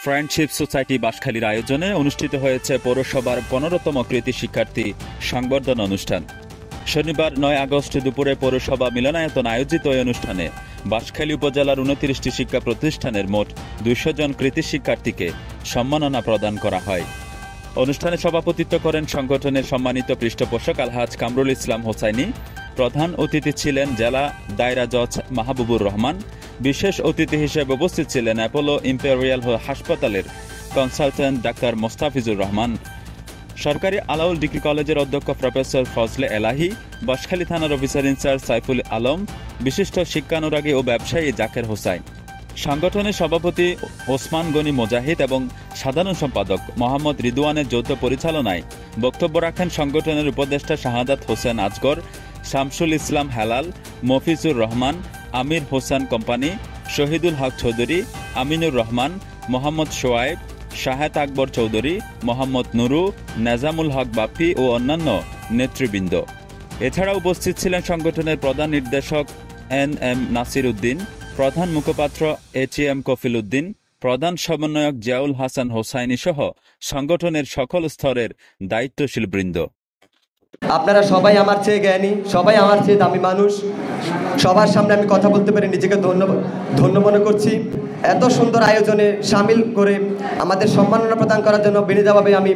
Friendship society বাঁশখালীর আয়োজনে অনুষ্ঠিত হয়েছে পৌরসভার 15তম কৃতি শিক্ষার্থী সংবর্ধনা অনুষ্ঠান। শনিবার 9 আগস্ট দুপুরে পৌরসভা মিলনায়তন আয়োজিত এই অনুষ্ঠানে বাঁশখালী উপজেলার 29টি শিক্ষা প্রতিষ্ঠানের মোট 200 জন কৃতি শিক্ষার্থীকে সম্মাননা প্রদান করা হয়। অনুষ্ঠানে সভাপতিত্ব করেন সংগঠনের সম্মানিত পৃষ্ঠপোষক আলহাজ কামরুল ইসলাম হোসাইনি। প্রধান অতিথি ছিলেন জেলা দায়রা জজ মাহবুবুর রহমান। বিশেষ অতিথি হিসেবে উপস্থিত ছিলেন অ্যাপোলো ইম্পেরিয়াল হাসপাতালের কনসালটেন্ট ডাক্তার মোস্তাফিজুর রহমান, সরকারি আলাউল ডিগ্রি কলেজের অধ্যক্ষ প্রফেসর ফজলে এলাহি, বাঁশখালী থানার অফিসার ইনচার্জ সাইফুল আলম, বিশিষ্ট শিক্ষানুরাগী ও ব্যবসায়ী জাকের হোসাইন, সংগঠনের সভাপতি ওসমান গনি মুজাহিদ এবং সাধারণ সম্পাদক মোহাম্মদ রিদওয়ানের যৌথ পরিচালনায় বক্তব্য রাখেন সংগঠনের উপদেষ্টা শাহাদাত হোসেন আজগর, শামসুল ইসলাম হেলাল, মফিজুর রহমান, আমির হোসেন কোম্পানি, শহীদুল হক চৌধুরী, আমিনুর রহমান, মোহাম্মদ শোয়েব, শাহেদ আকবর চৌধুরী, মোহাম্মদ নুরু, নেজামুল হক বাপ্পি ও অন্যান্য নেতৃবৃন্দ। এছাড়া উপস্থিত ছিলেন সংগঠনের প্রধান নির্দেশক NM নাসির উদ্দিন, প্রধান মুখপাত্র HM কফিল উদ্দিন, প্রধান সমন্বয়ক জিয়াউল হাসান হোসাইনি সহ সংগঠনের সকল স্তরের দায়িত্বশীল বৃন্দ। আপনারা সবাই আমার চেয়ে জ্ঞানী, সবাই আমার চেয়ে দামি মানুষ। সবার সামনে আমি কথা বলতে পারি নিজেকে ধন্য মনে করছি। এত সুন্দর আয়োজনে সামিল করে আমাদের সম্মাননা প্রদান করার জন্য বিনীতভাবে আমি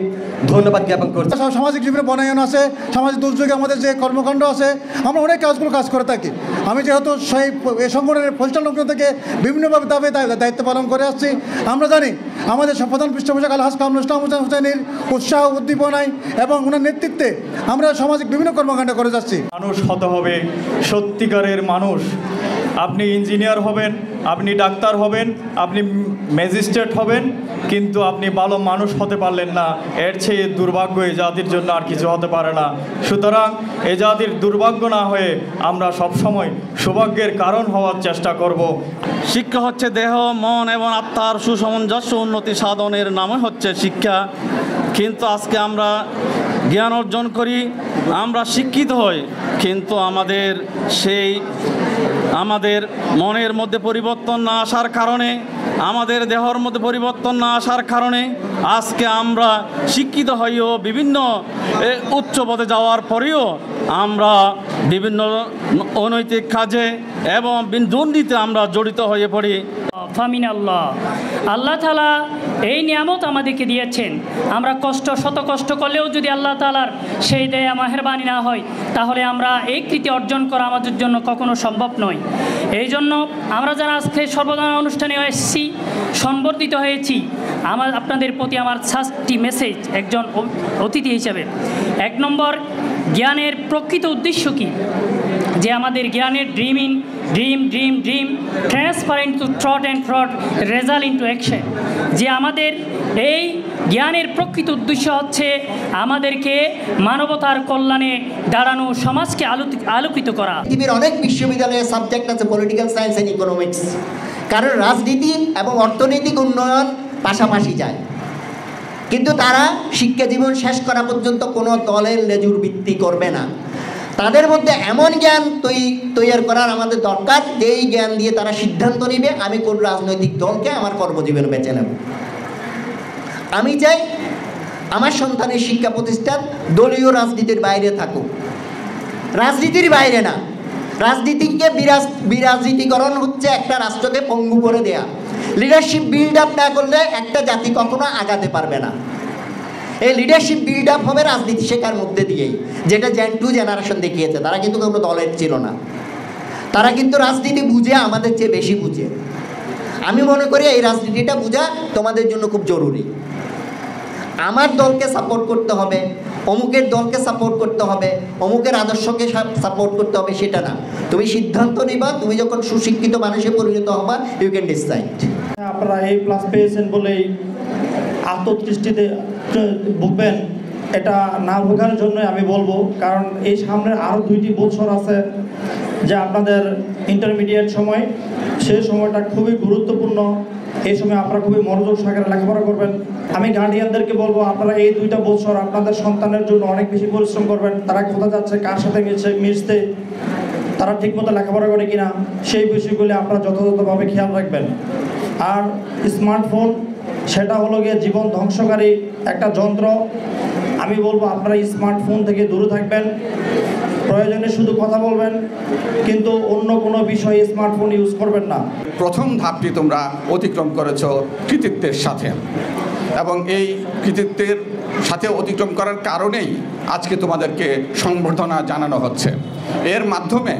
ধন্যবাদ জ্ঞাপন করছি। সামাজিক জীবনে বনায়ন আছে, সামাজিক দুর্যোগে আমাদের যে কর্মকাণ্ড আছে, আমরা অনেক কাজ করে থাকি। আমি যেহেতু সেই এই সংগঠনের পরিচালনা থেকে বিভিন্নভাবে দায়িত্ব পালন করে আসছি। আমরা জানি আমাদের প্রধান পৃষ্ঠপোষক আলহাজ কামরুল ইসলাম হোসেনের উৎসাহ উদ্দীপনায় এবং ওনার নেতৃত্বে আমরা সামাজিক বিভিন্ন কর্মকাণ্ড করে যাচ্ছি। মানুষ হতে হবে সত্যিকারের মানুষ। আপনি ইঞ্জিনিয়ার হবেন, আপনি ডাক্তার হবেন, আপনি ম্যাজিস্ট্রেট হবেন, কিন্তু আপনি ভালো মানুষ হতে পারলেন না, এর চেয়ে দুর্ভাগ্য এই জাতির জন্য আর কিছু হতে পারে না। সুতরাং এই জাতির দুর্ভাগ্য না হয়ে আমরা সবসময় সৌভাগ্যের কারণ হওয়ার চেষ্টা করব। শিক্ষা হচ্ছে দেহ, মন এবং আত্মার সুসমঞ্জস্য উন্নতি সাধনের নামে হচ্ছে শিক্ষা। কিন্তু আজকে আমরা জ্ঞান অর্জন করি, আমরা শিক্ষিত হই, কিন্তু আমাদের মনের মধ্যে পরিবর্তন না আসার কারণে, আমাদের দেহর মধ্যে পরিবর্তন না আসার কারণে আজকে আমরা শিক্ষিত হইও বিভিন্ন উচ্চ পদে যাওয়ার পরেও আমরা বিভিন্ন অনৈতিক কাজে এবং দুর্নীতিতে আমরা জড়িত হয়ে পড়ি। ফামিন আল্লাহ তাআলা এই নিয়ামত আমাদেরকে দিয়েছেন। আমরা শত কষ্ট করলেও যদি আল্লাহ তাআলার সেই দয়া মেহেরবানি না হয়, তাহলে আমরা এই কৃতি অর্জন করা আমাদের জন্য কখনো সম্ভব নয়। এই জন্য আমরা যারা আজকে সর্বদান অনুষ্ঠানে এসেছি, সংবর্ধিত হয়েছি, আপনাদের প্রতি আমার 6টি মেসেজ একজন অতিথি হিসেবে। 1 নম্বর, জ্ঞানের প্রকৃত উদ্দেশ্য কী? যে আমাদের জ্ঞানের dream transfer into thought and thought result into action. যে আমাদের এই জ্ঞানের প্রকৃত উদ্দেশ্য হচ্ছে আমাদেরকে মানবতার কল্যাণে দাঁড়ানো, সমাজকে আলোকিত করা। পৃথিবীর অনেক বিশ্ববিদ্যালয়ের সাবজেক্ট আছে পলিটিক্যাল সায়েন্স অ্যান্ড ইকোনমিক্স, কারণ রাজনীতি এবং অর্থনৈতিক উন্নয়ন পাশাপাশি যায়, কিন্তু তারা শিক্ষা জীবন শেষ করা পর্যন্ত কোনো দলের লেজুর ভিত্তি করবে না। তাদের মধ্যে এমন জ্ঞান তৈরি করার আমাদের দরকার, যেই জ্ঞান দিয়ে তারা সিদ্ধান্ত নেবে আমি কোন রাজনৈতিক দলকে আমার কর্মজীবনে বেছে নেব। আমি চাই আমার সন্তানের শিক্ষা প্রতিষ্ঠান দলীয় রাজনীতির বাইরে থাকুক, রাজনীতির বাইরে না। রাজনীতিকে বিরাজনীতিকরণ হচ্ছে একটা রাষ্ট্রকে পঙ্গু করে দেয়া। লিডারশিপ বিল্ড আপ না করলে একটা জাতি কখনো আগাতে পারবে না। এই লিডারশিপ বিল্ড আপ হবে রাজনীতি শেখার মধ্যে দিয়েই, যেটা জেন 2 জেনারেশন দেখিয়েছে। তারা কিন্তু কোনো দলের ছিল না, তারা কিন্তু রাজনীতি বুঝে আমাদের চেয়ে বেশি বুঝে। আমি মনে করি এই রাজনীতিটা বোঝা তোমাদের জন্য খুব জরুরি। আমার দলকে সাপোর্ট করতে হবে, অমুকের দলকে সাপোর্ট করতে হবে, অমুকের আদর্শকে সাপোর্ট করতে হবে, সেটা না। তুমি সিদ্ধান্ত নিবা, তুমি যখন সুশিক্ষিত মানুষে পরিণত হবা, ইউ ক্যান ডিসাইড। আপনারা এই প্লাস পেয়েছেন বলেই আত্মতৃষ্টিতে ভুগবেন, এটা না ভোগার জন্য আমি বলবো। কারণ এই সামনে আরও 2টি বছর আছে, যে আপনাদের ইন্টারমিডিয়েট সময়, সেই সময়টা খুবই গুরুত্বপূর্ণ। এই সময় আপনারা খুবই মনোযোগ সহকারে লেখাপড়া করবেন। আমি গার্ডিয়ানদেরকে বলবো, আপনারা এই 2টা বছর আপনাদের সন্তানের জন্য অনেক বেশি পরিশ্রম করবেন। তারা কোথায় যাচ্ছে, কার সাথে মিশতে, তারা ঠিকমতো লেখাপড়া করে কিনা, সেই বিষয়গুলি আপনারা যথাযথভাবে খেয়াল রাখবেন। আর স্মার্টফোন সেটা হলো গিয়ে জীবন ধ্বংসকারী একটা যন্ত্র। আমি বলবো আপনারা স্মার্টফোন থেকে দূরে থাকবেন, প্রয়োজনে শুধু কথা বলবেন, কিন্তু অন্য কোনো বিষয়ে স্মার্টফোন ইউজ করবেন না। প্রথম ধাপটি তোমরা অতিক্রম করেছো কৃতিত্বের সাথে, এবং এই কৃতিত্বের সাথে অতিক্রম করার কারণেই আজকে তোমাদেরকে সংবর্ধনা জানানো হচ্ছে। এর মাধ্যমে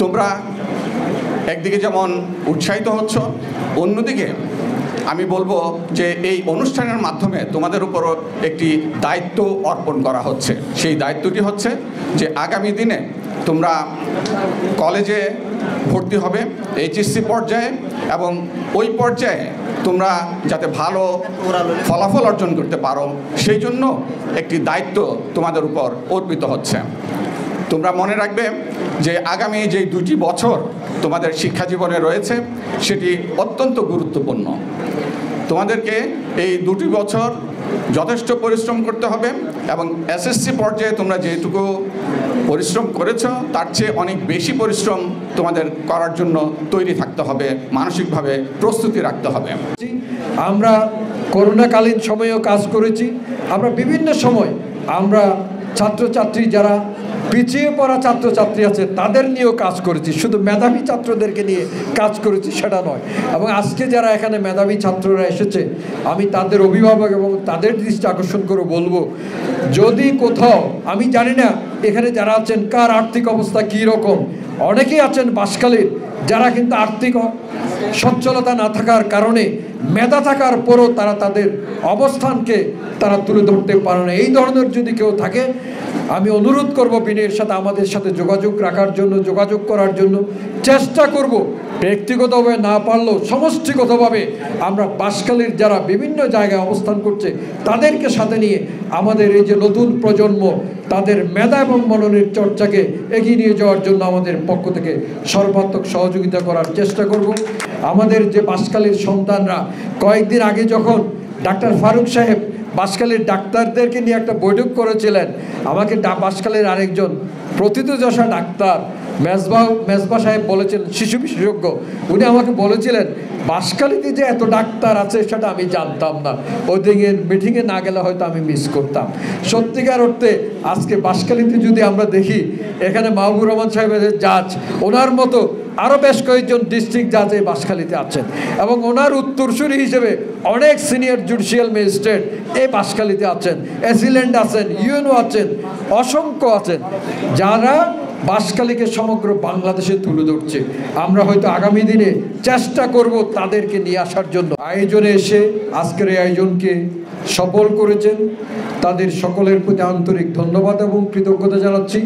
তোমরা একদিকে যেমন উৎসাহিত হচ্ছ, অন্যদিকে আমি বলবো যে এই অনুষ্ঠানের মাধ্যমে তোমাদের উপরও একটি দায়িত্ব অর্পণ করা হচ্ছে। সেই দায়িত্বটি হচ্ছে যে আগামী দিনে তোমরা কলেজে ভর্তি হবে এইচএসসি পর্যায়ে, এবং ওই পর্যায়ে তোমরা যাতে ভালো ফলাফল অর্জন করতে পারো সেই জন্য একটি দায়িত্ব তোমাদের উপর অর্পিত হচ্ছে। তোমরা মনে রাখবে যে আগামী যে 2টি বছর তোমাদের শিক্ষা জীবনে রয়েছে সেটি অত্যন্ত গুরুত্বপূর্ণ। তোমাদেরকে এই 2টি বছর যথেষ্ট পরিশ্রম করতে হবে, এবং এসএসসি পর্যায়ে তোমরা যেটুকু পরিশ্রম করেছ তার চেয়ে অনেক বেশি পরিশ্রম তোমাদের করার জন্য তৈরি থাকতে হবে, মানসিকভাবে প্রস্তুতি রাখতে হবে। আমরা করোনাকালীন সময়েও কাজ করেছি, আমরা বিভিন্ন সময় আমরা ছাত্রছাত্রী যারা পিছিয়ে পড়া ছাত্রছাত্রী আছে তাদের নিয়েও কাজ করেছি, শুধু মেধাবী ছাত্রদেরকে নিয়ে কাজ করেছি সেটা নয়। এবং আজকে যারা এখানে মেধাবী ছাত্ররা এসেছে আমি তাদের অভিভাবক এবং তাদের দৃষ্টি আকর্ষণ করে বলবো, যদি কোথাও, আমি জানি না এখানে যারা আছেন কার আর্থিক অবস্থা কী রকম, অনেকেই আছেন বাঁশখালীর যারা কিন্তু আর্থিক সচ্ছলতা না থাকার কারণে মেধা থাকার পরও তারা তাদের অবস্থানকে তারা তুলে ধরতে পারে না। এই ধরনের যদি কেউ থাকে আমি অনুরোধ করব বিনয়ের সাথে আমাদের সাথে যোগাযোগ রাখার জন্য, যোগাযোগ করার জন্য চেষ্টা করব। ব্যক্তিগতভাবে না পারলেও সমষ্টিগতভাবে আমরা বাঁশখালীর যারা বিভিন্ন জায়গায় অবস্থান করছে তাদেরকে সাথে নিয়ে আমাদের এই যে নতুন প্রজন্ম তাদের মেধা এবং মননের চর্চাকে এগিয়ে নিয়ে যাওয়ার জন্য আমাদের পক্ষ থেকে সর্বাত্মক সহযোগিতা করার চেষ্টা করব। আমাদের যে বাঁশখালীর সন্তানরা কয়েকদিন আগে যখন ডাক্তার ফারুক সাহেব বাঁশখালীর ডাক্তারদেরকে নিয়ে একটা বৈঠক করেছিলেন, আমাকে বাঁশখালীর আরেকজন প্রথিতযশা ডাক্তার মেজবা সাহেব বলেছিলেন, শিশু বিশেষজ্ঞ, উনি আমাকে বলেছিলেন বাঁশখালীতে যে এত ডাক্তার আছে সেটা আমি জানতাম না, ওই দিনের মিটিংয়ে না গেলে হয়তো আমি মিস করতাম। সত্যিকার অর্থে আজকে বাঁশখালীতে যদি আমরা দেখি এখানে মাহবুব রহমান সাহেবের জাজ, ওনার মতো আরও বেশ কয়েকজন ডিস্ট্রিক্ট জাজ এই বাঁশখালীতে আছেন, এবং ওনার উত্তরসূরি হিসেবে অনেক সিনিয়র জুডিশিয়াল ম্যাজিস্ট্রেট এই বাঁশখালীতে আছেন, এসিল্যান্ড আছেন, ইউএনও আছেন, অসংখ্য আছেন, যারা বাঁশখালীকে সমগ্র বাংলাদেশে তুলে ধরছে। আমরা হয়তো আগামী দিনে চেষ্টা করব তাদেরকে নিয়ে আসার জন্য। আয়োজনে এসে আজকের এই আয়োজনকে সফল করেছেন, তাদের সকলের প্রতি আন্তরিক ধন্যবাদ এবং কৃতজ্ঞতা জানাচ্ছি।